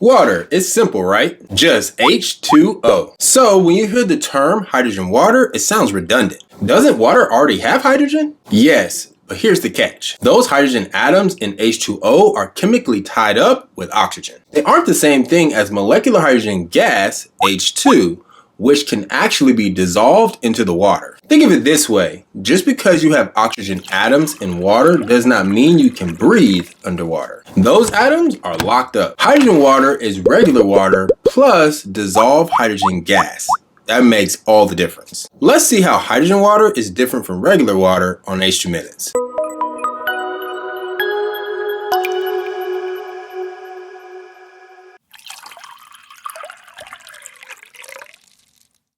Water. It's simple, right? Just H2O. So when you hear the term hydrogen water, it sounds redundant. Doesn't water already have hydrogen? Yes, but here's the catch. Those hydrogen atoms in H2O are chemically tied up with oxygen. They aren't the same thing as molecular hydrogen gas, H2, which can actually be dissolved into the water. Think of it this way. Just because you have oxygen atoms in water does not mean you can breathe underwater. Those atoms are locked up. Hydrogen water is regular water plus dissolved hydrogen gas. That makes all the difference. Let's see how hydrogen water is different from regular water on H2 Minutes.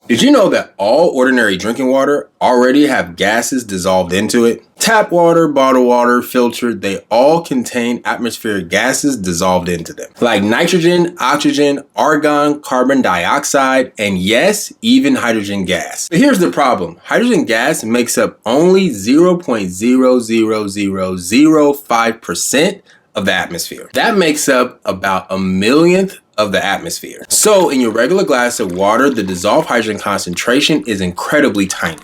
Did you know that all ordinary drinking water already have gases dissolved into it? Tap water, bottled water, filtered, they all contain atmospheric gases dissolved into them. Like nitrogen, oxygen, argon, carbon dioxide, and yes, even hydrogen gas. But here's the problem. Hydrogen gas makes up only 0.00005% of the atmosphere. That makes up about a millionth of the atmosphere. So in your regular glass of water, the dissolved hydrogen concentration is incredibly tiny,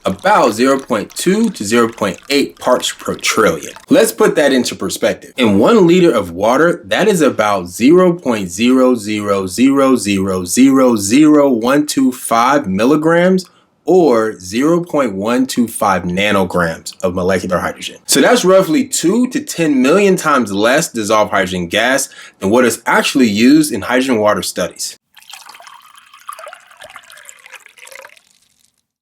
about 0.2 to 0.8 parts per trillion. Let's put that into perspective. In 1 liter of water, that is about 0.000000125 milligrams or 0.125 nanograms of molecular hydrogen. So that's roughly 2 to 10 million times less dissolved hydrogen gas than what is actually used in hydrogen water studies.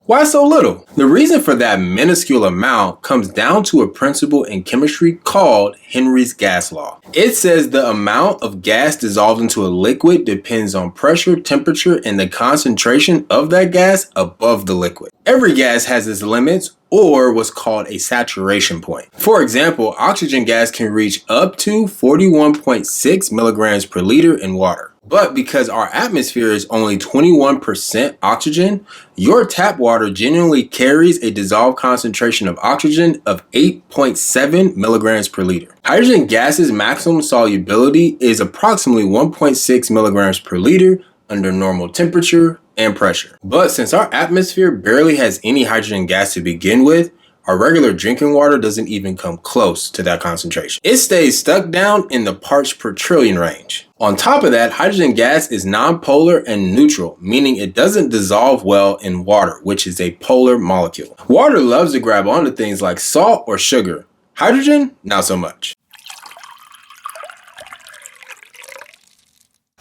Why so little? The reason for that minuscule amount comes down to a principle in chemistry called Henry's gas law. It says the amount of gas dissolved into a liquid depends on pressure, temperature, and the concentration of that gas above the liquid. Every gas has its limits, or what's called a saturation point. For example, oxygen gas can reach up to 41.6 milligrams per liter in water. But because our atmosphere is only 21% oxygen, your tap water genuinely carries a dissolved concentration of oxygen of 8.7 milligrams per liter. Hydrogen gas's maximum solubility is approximately 1.6 milligrams per liter under normal temperature and pressure. But since our atmosphere barely has any hydrogen gas to begin with, our regular drinking water doesn't even come close to that concentration. It stays stuck down in the parts per trillion range. On top of that, hydrogen gas is nonpolar and neutral, meaning it doesn't dissolve well in water, which is a polar molecule. Water loves to grab onto things like salt or sugar. Hydrogen, not so much.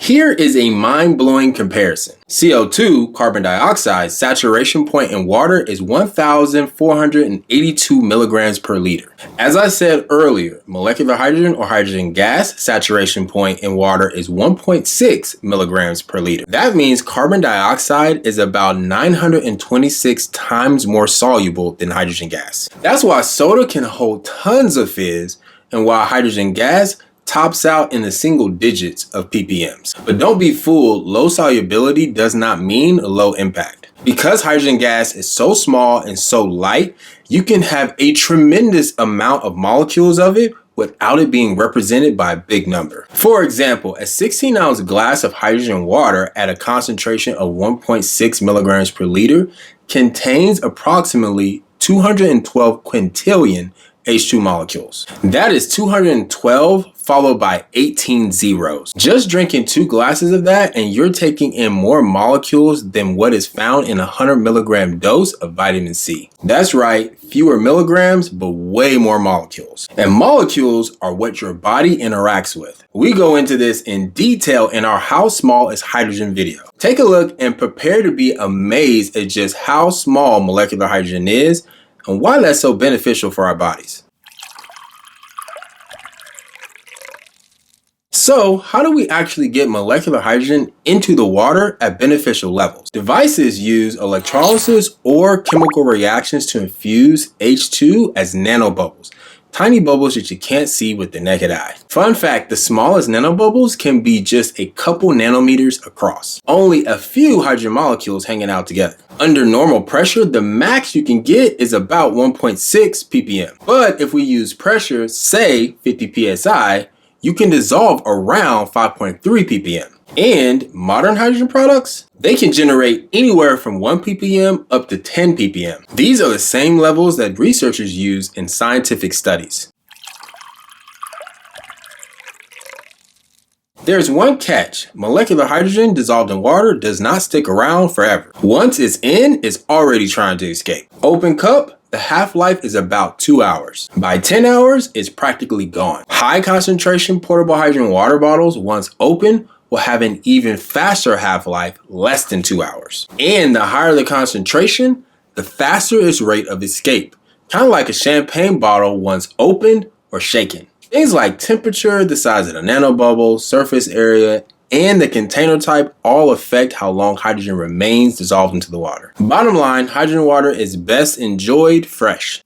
Here is a mind-blowing comparison. CO2, carbon dioxide, saturation point in water is 1,482 milligrams per liter. As I said earlier, molecular hydrogen or hydrogen gas saturation point in water is 1.6 milligrams per liter. That means carbon dioxide is about 926 times more soluble than hydrogen gas. That's why soda can hold tons of fizz, and while hydrogen gas tops out in the single digits of ppms. But don't be fooled, low solubility does not mean low impact. Because hydrogen gas is so small and so light, you can have a tremendous amount of molecules of it without it being represented by a big number. For example, a 16-ounce glass of hydrogen water at a concentration of 1.6 milligrams per liter contains approximately 212 quintillion H2 molecules. That is 212 followed by 18 zeros. Just drinking 2 glasses of that and you're taking in more molecules than what is found in a 100 milligram dose of vitamin C. That's right, fewer milligrams, but way more molecules. And molecules are what your body interacts with. We go into this in detail in our How Small is Hydrogen video. Take a look and prepare to be amazed at just how small molecular hydrogen is and why that's so beneficial for our bodies. So, how do we actually get molecular hydrogen into the water at beneficial levels? Devices use electrolysis or chemical reactions to infuse H2 as nanobubbles, tiny bubbles that you can't see with the naked eye. Fun fact, the smallest nanobubbles can be just a couple nanometers across. Only a few hydrogen molecules hanging out together. Under normal pressure, the max you can get is about 1.6 ppm. But if we use pressure, say 50 psi, you can dissolve around 5.3 ppm. And modern hydrogen products, they can generate anywhere from 1 ppm up to 10 ppm. These are the same levels that researchers use in scientific studies. There's one catch. Molecular hydrogen dissolved in water does not stick around forever. Once it's in, it's already trying to escape. Open cup, the half-life is about 2 hours. By 10 hours, it's practically gone. High concentration portable hydrogen water bottles, once open, will have an even faster half-life, less than 2 hours. And the higher the concentration, the faster its rate of escape. Kind of like a champagne bottle once opened or shaken. Things like temperature, the size of the nanobubble, surface area, and the container type all affect how long hydrogen remains dissolved into the water. Bottom line, hydrogen water is best enjoyed fresh.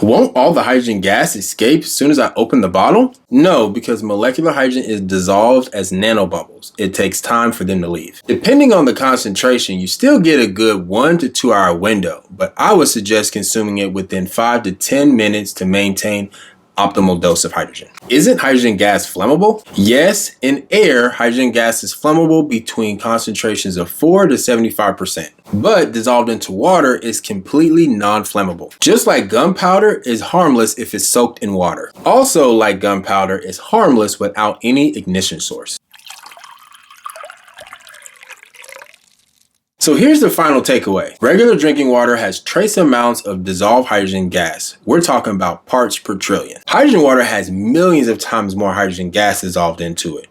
Won't all the hydrogen gas escape as soon as I open the bottle? No, because molecular hydrogen is dissolved as nanobubbles. It takes time for them to leave. Depending on the concentration, you still get a good 1 to 2 hour window, but I would suggest consuming it within 5 to 10 minutes to maintain optimal dose of hydrogen. Isn't hydrogen gas flammable? Yes, in air, hydrogen gas is flammable between concentrations of 4 to 75%. But dissolved into water is completely non-flammable. Just like gunpowder is harmless if it's soaked in water. Also, like gunpowder, is harmless without any ignition source. So here's the final takeaway. Regular drinking water has trace amounts of dissolved hydrogen gas. We're talking about parts per trillion. Hydrogen water has millions of times more hydrogen gas dissolved into it,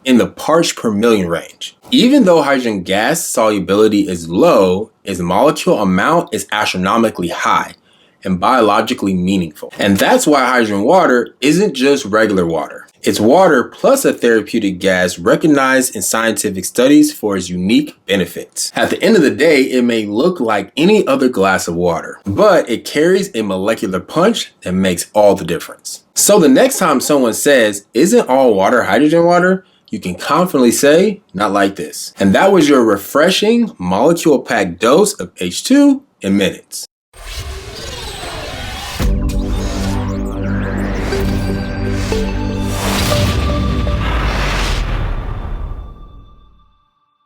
in the parts per million range. Even though hydrogen gas solubility is low, its molecule amount is astronomically high and biologically meaningful. And that's why hydrogen water isn't just regular water. It's water plus a therapeutic gas recognized in scientific studies for its unique benefits. At the end of the day, it may look like any other glass of water, but it carries a molecular punch that makes all the difference. So the next time someone says, "Isn't all water hydrogen water?" you can confidently say, "Not like this." And that was your refreshing molecule-packed dose of H2 in minutes.